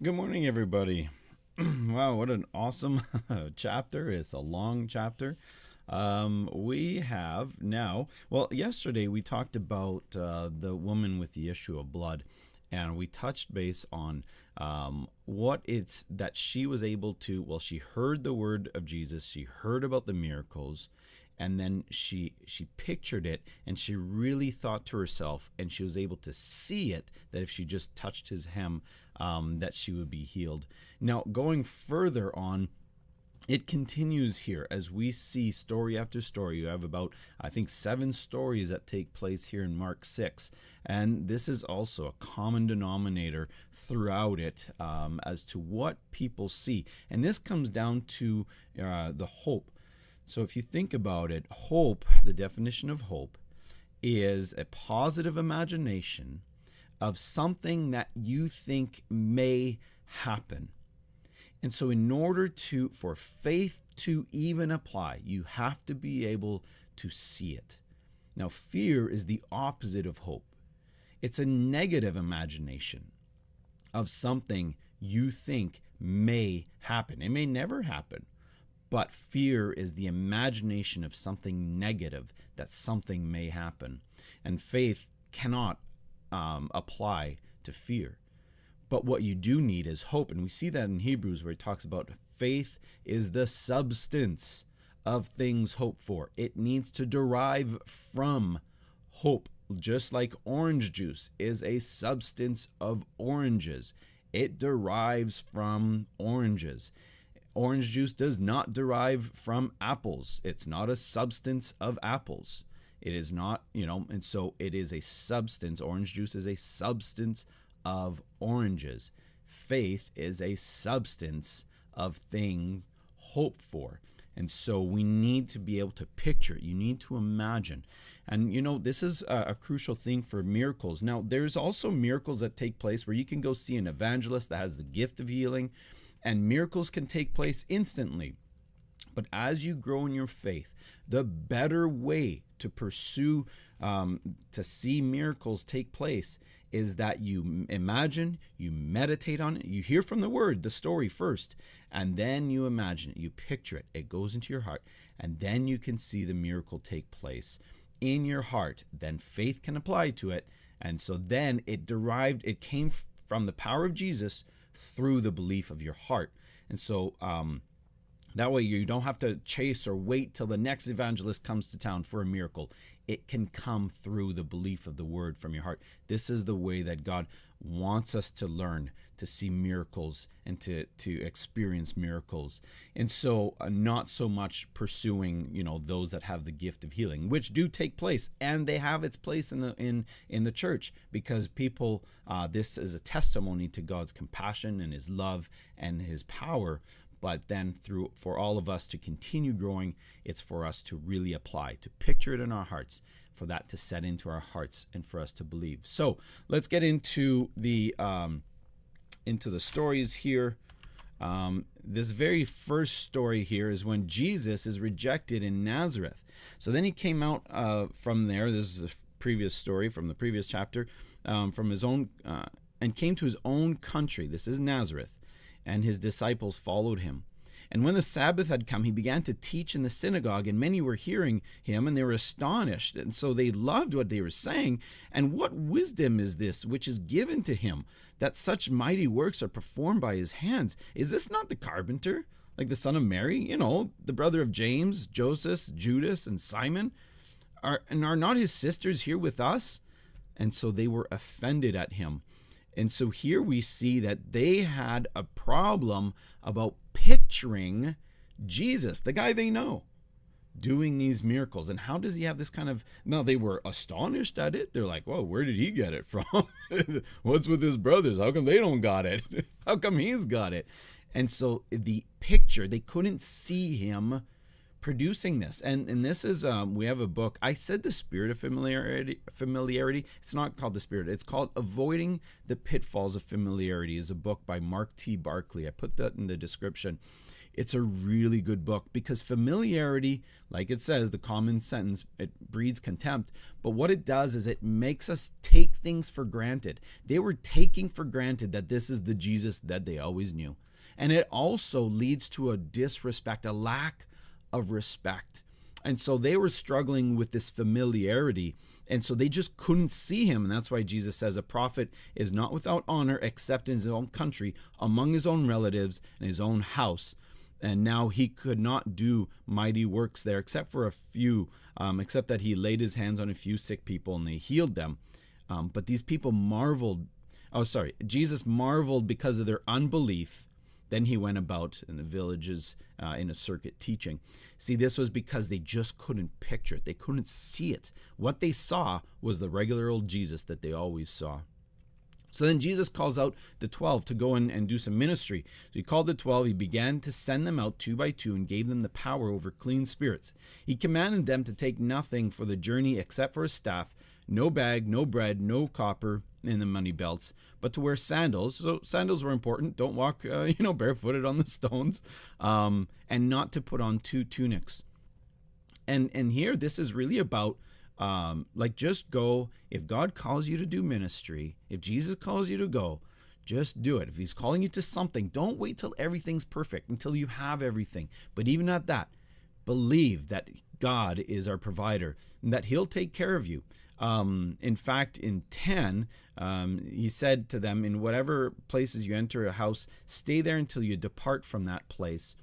Good morning, everybody. Wow, what an awesome chapter. It's a long chapter. We have now, well, yesterday we talked about the woman with the issue of blood, and we touched base on what it's that she was able to, well, she heard the word of Jesus, she heard about the miracles, and then she pictured it, and she really thought to herself, and she was able to see it, that if she just touched his hem, that she would be healed. Now, going further on, it continues here as we see story after story. You have about, I think, 7 stories that take place here in Mark 6. And this is also a common denominator throughout it as to what people see. And this comes down to the hope. So if you think about it, hope, the definition of hope, is a positive imagination of something that you think may happen. And so in order for faith to even apply, you have to be able to see it. Now, fear is the opposite of hope. It's a negative imagination of something you think may happen. It may never happen, but fear is the imagination of something negative, that something may happen. And faith cannot apply to fear. But what you do need is hope. And we see that in Hebrews, where it talks about faith is the substance of things hoped for. It needs to derive from hope, just like orange juice is a substance of oranges. It derives from oranges. Orange juice does not derive from apples. It's not a substance of apples. It is not, and so it is a substance. Orange juice is a substance of oranges. Faith is a substance of things hoped for. And so we need to be able to picture it. You need to imagine. And, this is a crucial thing for miracles. Now, there's also miracles that take place where you can go see an evangelist that has the gift of healing, and miracles can take place instantly. But as you grow in your faith, the better way to pursue, to see miracles take place, is that you imagine, you meditate on it, you hear from the word, the story first, and then you imagine it, you picture it, it goes into your heart, and then you can see the miracle take place in your heart. Then faith can apply to it, and so then it came from the power of Jesus through the belief of your heart. And so that way you don't have to chase or wait till the next evangelist comes to town for a miracle. It can come through the belief of the word from your heart. This is the way that God wants us to learn to see miracles and to experience miracles. And so not so much pursuing, those that have the gift of healing, which do take place, and they have its place in the church, because people, this is a testimony to God's compassion and his love and his power. But then for all of us to continue growing, it's for us to really apply, to picture it in our hearts, for that to set into our hearts and for us to believe. So let's get into the stories here. This very first story here is when Jesus is rejected in Nazareth. So then he came out from there. This is the previous story from the previous chapter, from his own, and came to his own country. This is Nazareth. And his disciples followed him. And when the Sabbath had come, he began to teach in the synagogue, and many were hearing him, and they were astonished. And so they loved what they were saying. And what wisdom is this which is given to him, that such mighty works are performed by his hands? Is this not the carpenter, like the son of Mary, the brother of James, Joseph, Judas, and Simon? Are not his sisters here with us? And so they were offended at him. And so here we see that they had a problem about picturing Jesus, the guy they know, doing these miracles. And how does he have this kind of... Now, they were astonished at it. They're like, whoa, where did he get it from? What's with his brothers? How come they don't got it? How come he's got it? And so the picture, they couldn't see him producing this. And this is, we have a book. I said The Spirit of Familiarity. It's not called The Spirit. It's called Avoiding the Pitfalls of Familiarity. Is a book by Mark T. Barclay. I put that in the description. it's a really good book, because familiarity, like it says, the common sentence, it breeds contempt. But what it does is it makes us take things for granted. They were taking for granted that this is the Jesus that they always knew. And it also leads to a disrespect, a lack of respect. And so they were struggling with this familiarity. And so they just couldn't see him. And that's why Jesus says a prophet is not without honor except in his own country, among his own relatives, and his own house. And now he could not do mighty works there except for a few, except that he laid his hands on a few sick people and they healed them. But these people marveled. Jesus marveled because of their unbelief. Then he went about in the villages in a circuit teaching. See, this was because they just couldn't picture it. They couldn't see it. What they saw was the regular old Jesus that they always saw. So then Jesus calls out the 12 to go and do some ministry. So he called the 12. He began to send them out 2 by 2 and gave them the power over clean spirits. He commanded them to take nothing for the journey except for a staff, no bag, no bread, no copper in the money belts, but to wear sandals. So sandals were important. Don't walk, barefooted on the stones, and not to put on 2 tunics. And here, this is really about, just go. If God calls you to do ministry, if Jesus calls you to go, just do it. If he's calling you to something, don't wait till everything's perfect, until you have everything. But even at that, believe that God is our provider and that he'll take care of you. In fact, in 10, he said to them, in whatever places you enter a house, stay there until you depart from that place.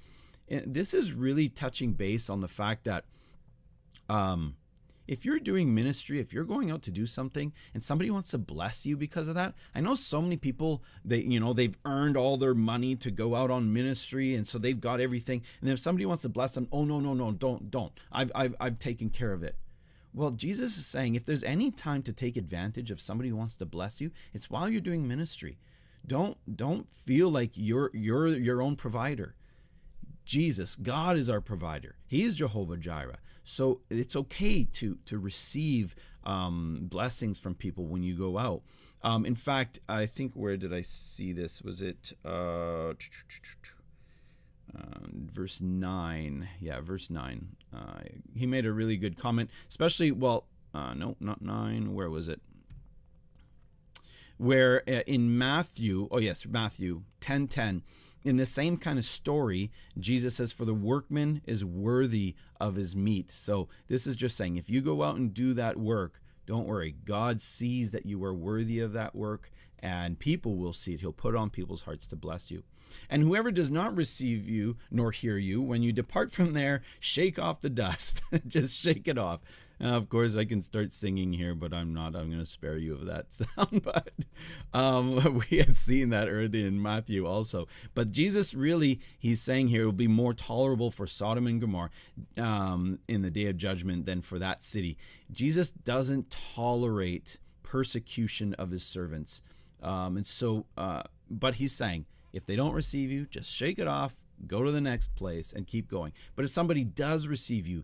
And this is really touching base on the fact that if you're doing ministry, if you're going out to do something and somebody wants to bless you because of that, I know so many people, they've earned all their money to go out on ministry, and so they've got everything. And if somebody wants to bless them, oh, no, don't. I've taken care of it. Well, Jesus is saying if there's any time to take advantage of somebody who wants to bless you, it's while you're doing ministry. Don't feel like you're your own provider. Jesus, God is our provider. He is Jehovah Jireh. So it's okay to receive blessings from people when you go out. In fact, I think, where did I see this? Was it verse 9? Yeah, verse 9. He made a really good comment, especially, no, not 9. Where was it? Where in Matthew 10:10, in the same kind of story, Jesus says, for the workman is worthy of his meat. So this is just saying, if you go out and do that work, don't worry. God sees that you are worthy of that work, and people will see it. He'll put it on people's hearts to bless you. And whoever does not receive you nor hear you, when you depart from there, shake off the dust. Just shake it off. Of course, I can start singing here, but I'm not. I'm going to spare you of that sound. But we had seen that earlier in Matthew also. But Jesus really, he's saying here, it will be more tolerable for Sodom and Gomorrah in the day of judgment than for that city. Jesus doesn't tolerate persecution of his servants. But he's saying, if they don't receive you, just shake it off, go to the next place, and keep going. But if somebody does receive you,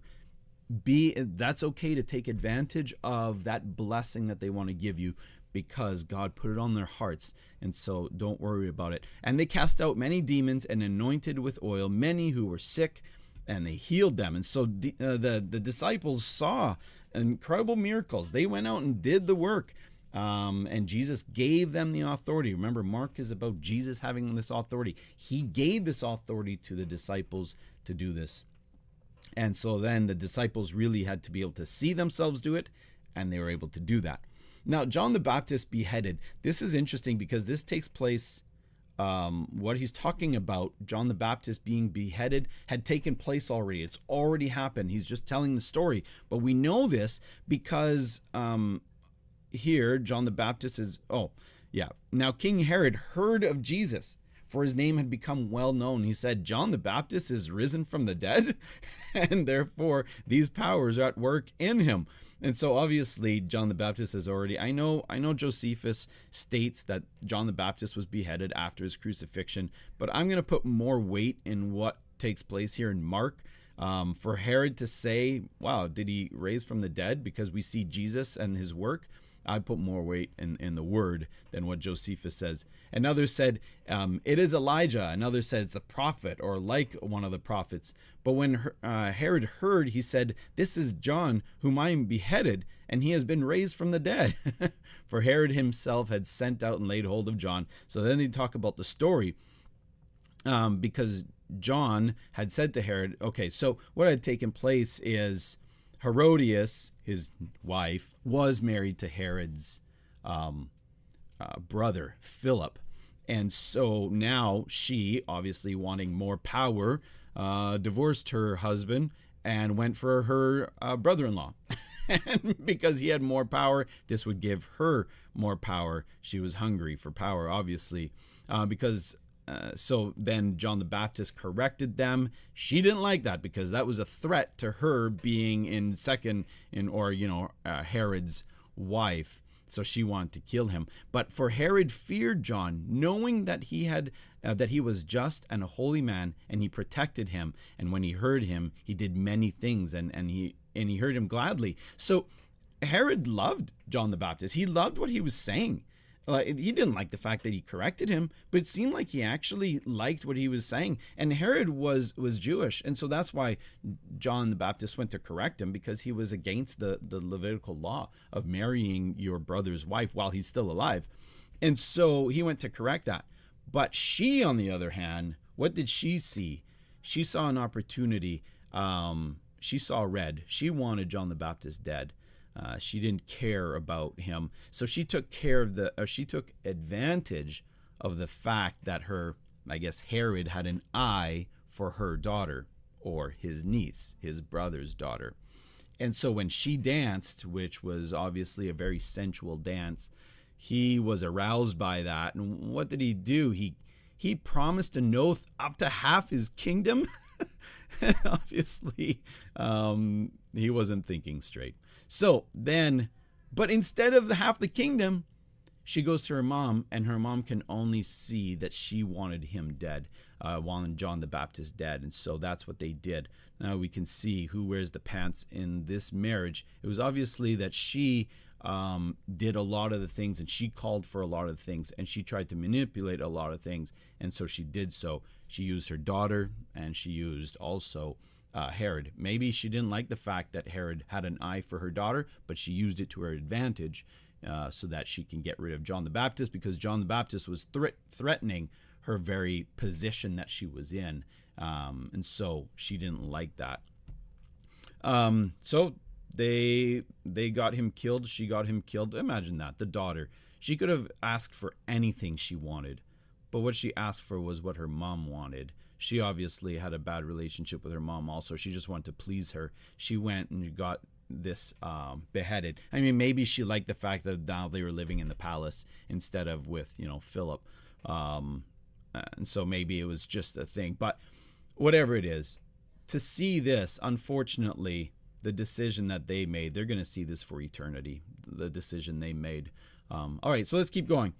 that's okay to take advantage of that blessing that they want to give you, because God put it on their hearts, and so don't worry about it. And they cast out many demons and anointed with oil many who were sick, and they healed them. And so the disciples saw incredible miracles. They went out and did the work, and Jesus gave them the authority. Remember, Mark is about Jesus having this authority. He gave this authority to the disciples to do this. And so then the disciples really had to be able to see themselves do it, and they were able to do that. Now, John the Baptist beheaded. This is interesting because this takes place, what he's talking about, John the Baptist being beheaded, had taken place already. It's already happened. He's just telling the story. But we know this because here, John the Baptist is, Now King Herod heard of Jesus, for his name had become well known. He said, John the Baptist is risen from the dead, and therefore these powers are at work in him. And so obviously John the Baptist is already, I know Josephus states that John the Baptist was beheaded after his crucifixion, but I'm going to put more weight in what takes place here in Mark. For Herod to say, wow, did he raise from the dead? Because we see Jesus and his work. I put more weight in the word than what Josephus says. Another said, it is Elijah. Another said it's a prophet or like one of the prophets. But when Herod heard, he said, this is John, whom I beheaded, and he has been raised from the dead. For Herod himself had sent out and laid hold of John. So then they talk about the story, because John had said to Herod, okay, so what had taken place is Herodias, his wife, was married to Herod's brother, Philip. And so now she, obviously wanting more power, divorced her husband and went for her brother-in-law. And because he had more power, this would give her more power. She was hungry for power, obviously, so then John the Baptist corrected them. She didn't like that because that was a threat to her being Herod's wife. So she wanted to kill him. But for Herod feared John, knowing that he was just and a holy man, and he protected him. And when he heard him, he did many things, and he heard him gladly. So Herod loved John the Baptist. He loved what he was saying. He didn't like the fact that he corrected him, but it seemed like he actually liked what he was saying. And Herod was Jewish, and so that's why John the Baptist went to correct him, because he was against the Levitical law of marrying your brother's wife while he's still alive. And so he went to correct that. But she, on the other hand, what did she see? She saw an opportunity. She saw red. She wanted John the Baptist dead. She didn't care about him, so she took advantage of the fact that Herod had an eye for her daughter, or his niece, his brother's daughter. And so when she danced, which was obviously a very sensual dance, he was aroused by that. And what did he do? He promised an oath up to half his kingdom. Obviously, he wasn't thinking straight. So then, but instead of half the kingdom, she goes to her mom, and her mom can only see that she wanted him dead, wanted John the Baptist dead. And so that's what they did. Now we can see who wears the pants in this marriage. It was obviously that she did a lot of the things, and she called for a lot of things, and she tried to manipulate a lot of things. And so she did so. She used her daughter, and she used also Herod. Maybe she didn't like the fact that Herod had an eye for her daughter, but she used it to her advantage, so that she can get rid of John the Baptist, because John the Baptist was threatening her very position that she was in. And so she didn't like that. So they got him killed. She got him killed. Imagine that. The daughter. She could have asked for anything she wanted, but what she asked for was what her mom wanted. She obviously had a bad relationship with her mom also. She just wanted to please her. She went and got this beheaded. I mean, maybe she liked the fact that now they were living in the palace instead of with, Philip. And so maybe it was just a thing. But whatever it is, to see this, unfortunately, the decision that they made, they're going to see this for eternity, the decision they made. All right, so let's keep going.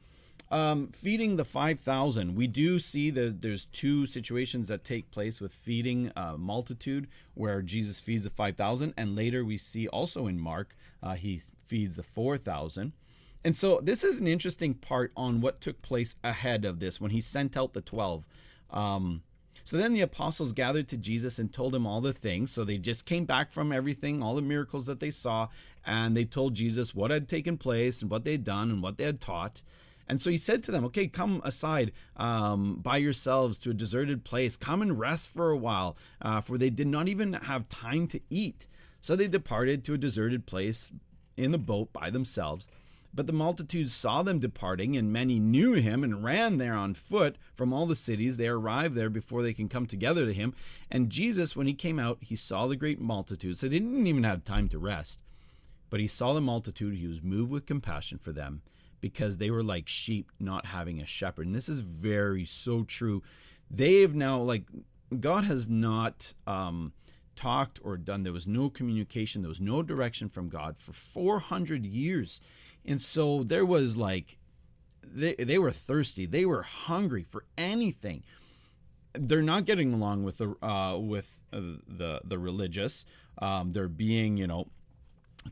Feeding the 5,000, we do see that there's two situations that take place with feeding a multitude, where Jesus feeds the 5,000, and later we see also in Mark, he feeds the 4,000. And so this is an interesting part on what took place ahead of this when he sent out the 12. So then the apostles gathered to Jesus and told him all the things. So they just came back from everything, all the miracles that they saw, and they told Jesus what had taken place and what they had done and what they had taught. And so he said to them, okay, come aside by yourselves to a deserted place. Come and rest for a while, for they did not even have time to eat. So they departed to a deserted place in the boat by themselves. But the multitudes saw them departing, and many knew him and ran there on foot from all the cities. They arrived there before they can come together to him. And Jesus, when he came out, he saw the great multitude. So they didn't even have time to rest. But he saw the multitude. He was moved with compassion for them, because they were like sheep not having a shepherd. And this is so true. They've now, God has not talked or done. There was no communication. There was no direction from God for 400 years. And so there was they were thirsty. They were hungry for anything. They're not getting along with the religious. They're being,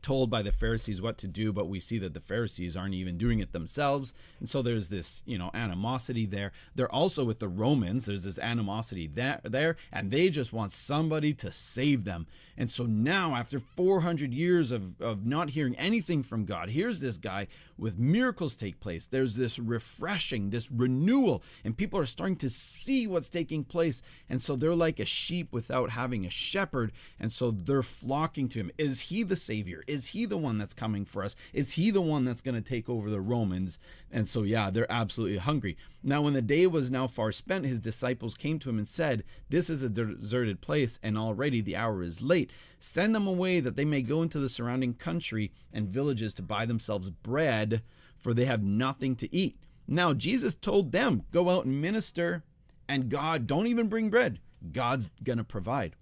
told by the Pharisees what to do, but we see that the Pharisees aren't even doing it themselves. And so there's this, animosity there. They're also with the Romans. There's this animosity there, and they just want somebody to save them. And so now, after 400 years of not hearing anything from God, here's this guy with miracles take place. There's this refreshing, this renewal, and people are starting to see what's taking place. And so they're like a sheep without having a shepherd. And so they're flocking to him. Is he the Savior? Is he the one that's coming for us? Is he the one that's going to take over the Romans? And so, they're absolutely hungry. Now, when the day was now far spent, his disciples came to him and said, "This is a deserted place, and already the hour is late. Send them away that they may go into the surrounding country and villages to buy themselves bread, for they have nothing to eat." Now, Jesus told them, go out and minister, and God, don't even bring bread. God's going to provide.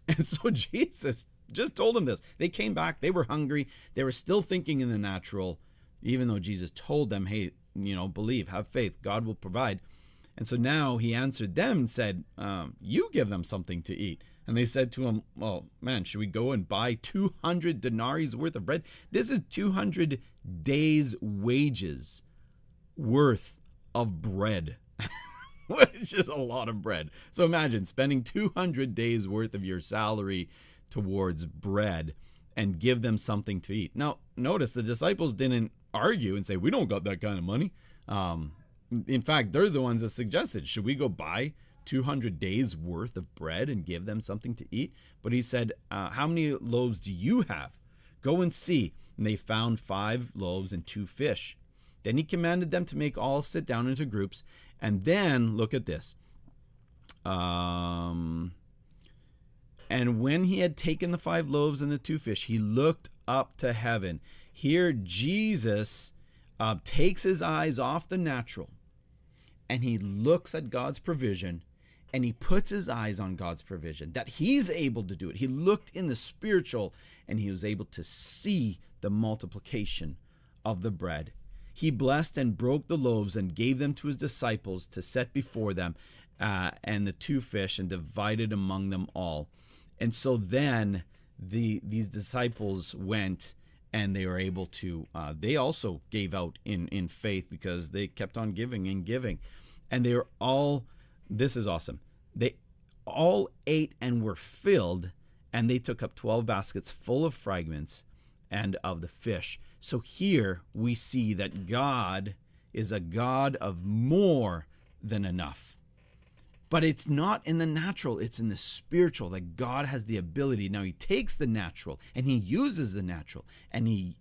And so Jesus just told them this. They came back. They were hungry. They were still thinking in the natural, even though Jesus told them, hey, believe, have faith. God will provide. And so now he answered them and said, you give them something to eat. And they said to him, well, man, should we go and buy 200 denarii worth of bread? This is 200 days' wages worth of bread, which is a lot of bread. So imagine spending 200 days worth of your salary towards bread and give them something to eat. Now, notice the disciples didn't argue and say, we don't got that kind of money. In fact, they're the ones that suggested, should we go buy 200 days worth of bread and give them something to eat? But he said, how many loaves do you have? Go and see. And they found 5 loaves and 2 fish. Then he commanded them to make all sit down into groups. And then, look at this. And when he had taken the 5 loaves and the 2 fish, he looked up to heaven. Here, Jesus takes his eyes off the natural, and he looks at God's provision, and he puts his eyes on God's provision, that he's able to do it. He looked in the spiritual, and he was able to see the multiplication of the bread. He blessed and broke the loaves and gave them to his disciples to set before them, and the 2 fish, and divided among them all. And so then these disciples went, and they were able to, they also gave out in faith, because they kept on giving and giving. And they were all, this is awesome, they all ate and were filled, and they took up 12 baskets full of fragments and of the fish. So here we see that God is a God of more than enough. But it's not in the natural, it's in the spiritual, that God has the ability. Now he takes the natural and he uses the natural, and he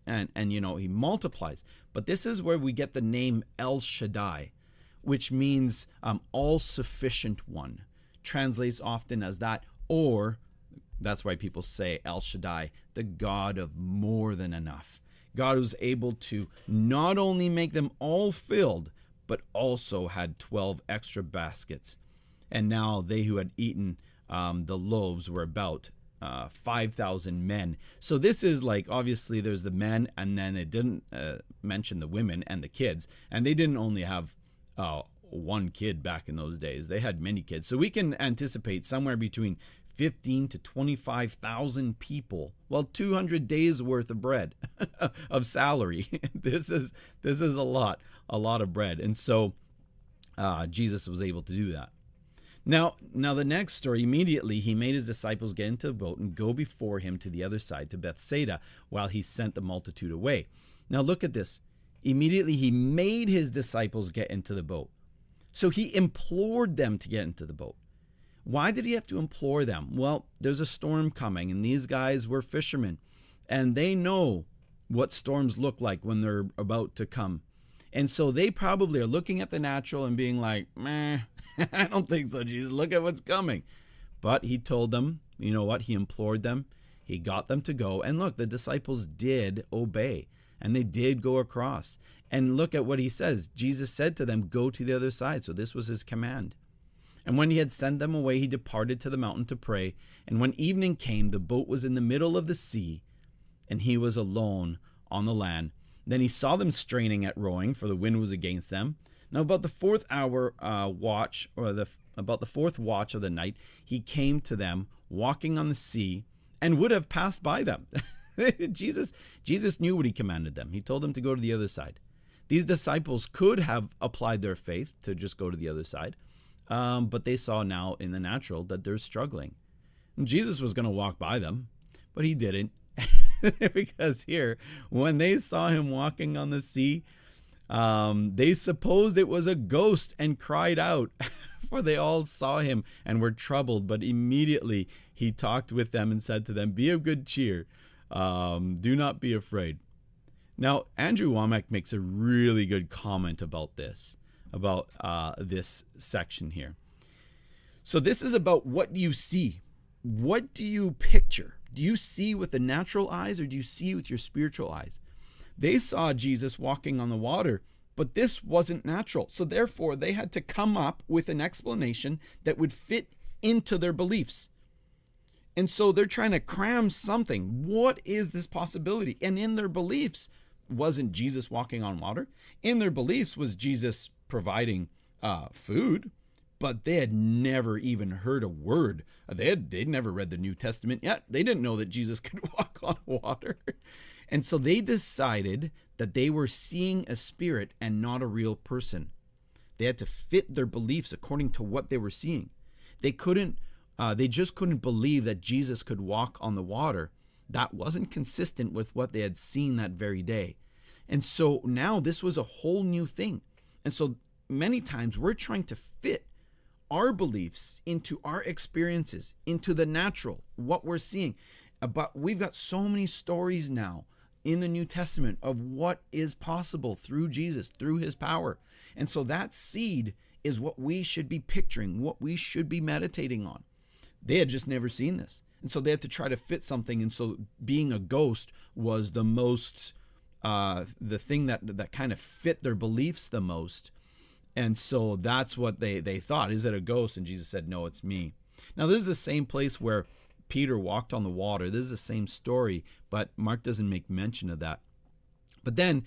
multiplies. But this is where we get the name El Shaddai, which means all sufficient one. Translates often as that, or that's why people say El Shaddai, the God of more than enough. God was able to not only make them all filled, but also had 12 extra baskets. And now they who had eaten the loaves were about 5,000 men. So this is like, obviously there's the men, and then it didn't mention the women and the kids. And they didn't only have one kid back in those days. They had many kids. So we can anticipate somewhere between 15 to 25,000 people. Well, 200 days worth of bread of salary. This is a lot of bread. And so Jesus was able to do that. Now the next story, immediately he made his disciples get into a boat and go before him to the other side, to Bethsaida, while he sent the multitude away. Now look at this. Immediately he made his disciples get into the boat. So he implored them to get into the boat. Why did he have to implore them? Well, there's a storm coming, and these guys were fishermen, and they know what storms look like when they're about to come. And so they probably are looking at the natural and being like, meh, I don't think so, Jesus. Look at what's coming. But he told them, you know what? He implored them. He got them to go. And look, the disciples did obey, and they did go across. And look at what he says. Jesus said to them, go to the other side. So this was his command. And when he had sent them away, he departed to the mountain to pray. And when evening came, the boat was in the middle of the sea, and he was alone on the land. Then he saw them straining at rowing, for the wind was against them. Now about the fourth watch of the night, he came to them, walking on the sea, and would have passed by them. Jesus knew what he commanded them. He told them to go to the other side. These disciples could have applied their faith to just go to the other side, but they saw now in the natural that they're struggling. And Jesus was going to walk by them, but he didn't. Because here, when they saw him walking on the sea, they supposed it was a ghost and cried out, for they all saw him and were troubled. But immediately he talked with them and said to them, "Be of good cheer. Do not be afraid." Now, Andrew Wommack makes a really good comment about this section here. So this is about what do you see? What do you picture? Do you see with the natural eyes or do you see with your spiritual eyes? They saw Jesus walking on the water, but this wasn't natural. So therefore, they had to come up with an explanation that would fit into their beliefs. And so they're trying to cram something. What is this possibility? And in their beliefs, wasn't Jesus walking on water? In their beliefs was Jesus providing food, but they had never even heard a word. They'd never read the New Testament yet. They didn't know that Jesus could walk on water. And so they decided that they were seeing a spirit and not a real person. They had to fit their beliefs according to what they were seeing. They just couldn't believe that Jesus could walk on the water. That wasn't consistent with what they had seen that very day. And so now this was a whole new thing. And so many times we're trying to fit our beliefs into our experiences, into the natural, what we're seeing. But we've got so many stories now in the New Testament of what is possible through Jesus, through his power. And so that seed is what we should be picturing, what we should be meditating on. They had just never seen this. And so they had to try to fit something. And so being a ghost was the most, the thing that kind of fit their beliefs the most. And so that's what they thought. Is it a ghost? And Jesus said, "No, it's me." Now, this is the same place where Peter walked on the water. This is the same story, but Mark doesn't make mention of that. But then,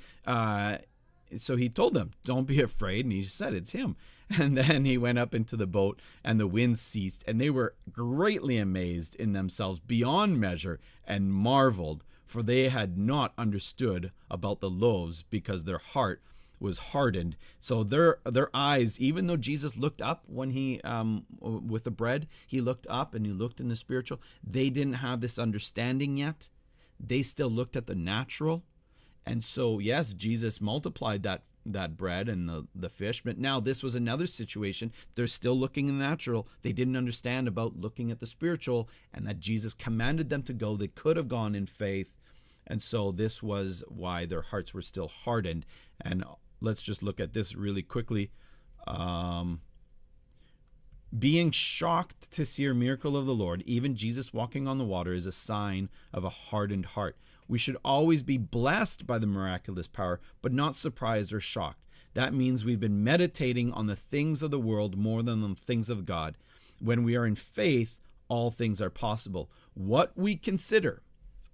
so he told them, "Don't be afraid." And he said, "It's him." And then he went up into the boat and the wind ceased. And they were greatly amazed in themselves beyond measure and marveled, for they had not understood about the loaves because their heart was hardened. So their eyes, even though Jesus looked up when he with the bread, he looked up and he looked in the spiritual, they didn't have this understanding yet. They still looked at the natural. And so yes, Jesus multiplied that bread and the fish, but now this was another situation. They're still looking in the natural. They didn't understand about looking at the spiritual, and that Jesus commanded them to go. They could have gone in faith. And so this was why their hearts were still hardened. And let's just look at this really quickly. Being shocked to see a miracle of the Lord, even Jesus walking on the water, is a sign of a hardened heart. We should always be blessed by the miraculous power, but not surprised or shocked. That means we've been meditating on the things of the world more than on the things of God. When we are in faith, all things are possible. What we consider,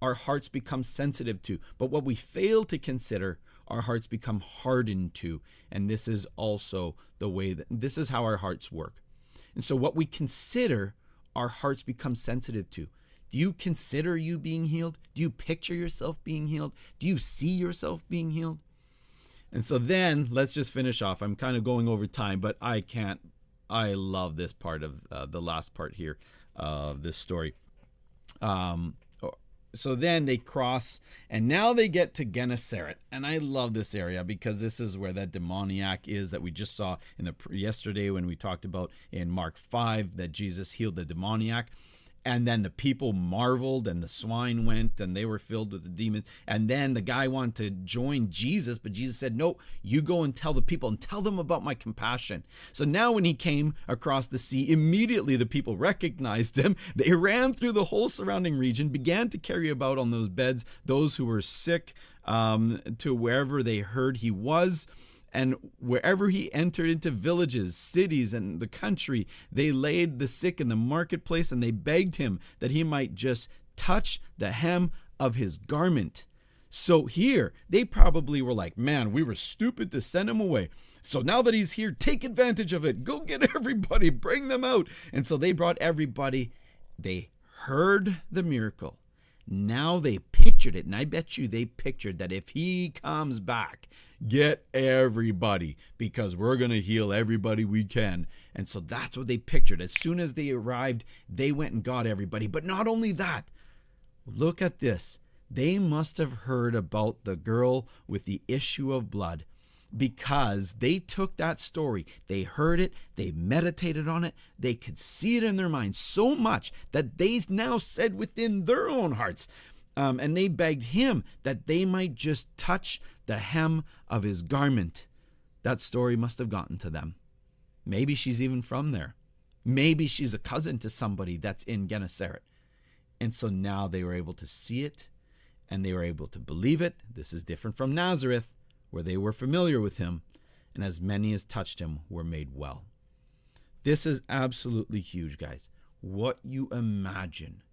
our hearts become sensitive to, but what we fail to consider, our hearts become hardened to. And this is also the way this is how our hearts work. And so what we consider, our hearts become sensitive to. Do you consider you being healed? Do you picture yourself being healed? Do you see yourself being healed? And so then let's just finish off. I'm kind of going over time, but I love this part of the last part here of this story. So then they cross, and now they get to Gennesaret. And I love this area because this is where that demoniac is that we just saw in yesterday when we talked about in Mark 5 that Jesus healed the demoniac. And then the people marveled, and the swine went, and they were filled with the demons. And then the guy wanted to join Jesus, but Jesus said, "No, you go and tell the people and tell them about my compassion." So now when he came across the sea, immediately the people recognized him. They ran through the whole surrounding region, began to carry about on those beds those who were sick to wherever they heard he was. And wherever he entered into villages, cities, and the country, they laid the sick in the marketplace, and they begged him that he might just touch the hem of his garment. So here, they probably were like, "Man, we were stupid to send him away. So now that he's here, take advantage of it. Go get everybody, bring them out." And so they brought everybody. They heard the miracle. Now they pictured it, and I bet you they pictured that if he comes back, get everybody, because we're going to heal everybody we can. And so that's what they pictured. As soon as they arrived, they went and got everybody. But not only that, look at this. They must have heard about the girl with the issue of blood, because they took that story, they heard it, they meditated on it, they could see it in their minds so much that they now said within their own hearts, and they begged him that they might just touch the hem of his garment. That story must have gotten to them. Maybe she's even from there. Maybe she's a cousin to somebody that's in Gennesaret. And so now they were able to see it, and they were able to believe it. This is different from Nazareth, where they were familiar with him, and as many as touched him were made well. This is absolutely huge, guys. What you imagine.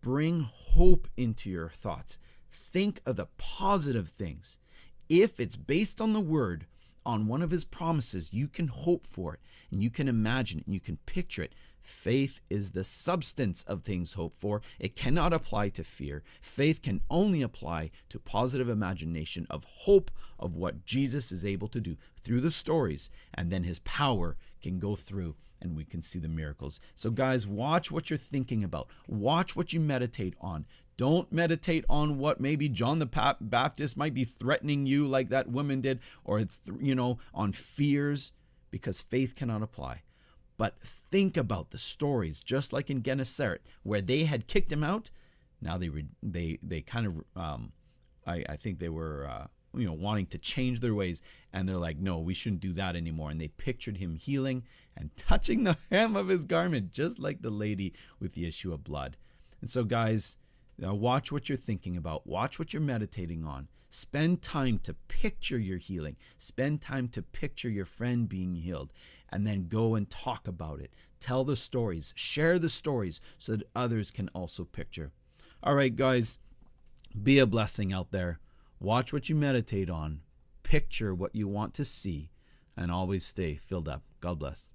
Bring hope into your thoughts. Think of the positive things. If it's based on the word, on one of his promises, you can hope for it, and you can imagine it, and you can picture it. Faith is the substance of things hoped for. It cannot apply to fear. Faith can only apply to positive imagination of hope of what Jesus is able to do through the stories, and then his power can go through and we can see the miracles. So guys, watch what you're thinking about. Watch what you meditate on. Don't meditate on what maybe John the Baptist might be threatening you like that woman did, or on fears, because faith cannot apply. But think about the stories, just like in Gennesaret, where they had kicked him out. Now they kind of, I think they were, wanting to change their ways. And they're like, no, we shouldn't do that anymore. And they pictured him healing and touching the hem of his garment, just like the lady with the issue of blood. And so, guys, watch what you're thinking about. Watch what you're meditating on. Spend time to picture your healing. Spend time to picture your friend being healed. And then go and talk about it. Tell the stories. Share the stories so that others can also picture. All right, guys, be a blessing out there. Watch what you meditate on. Picture what you want to see. And always stay filled up. God bless.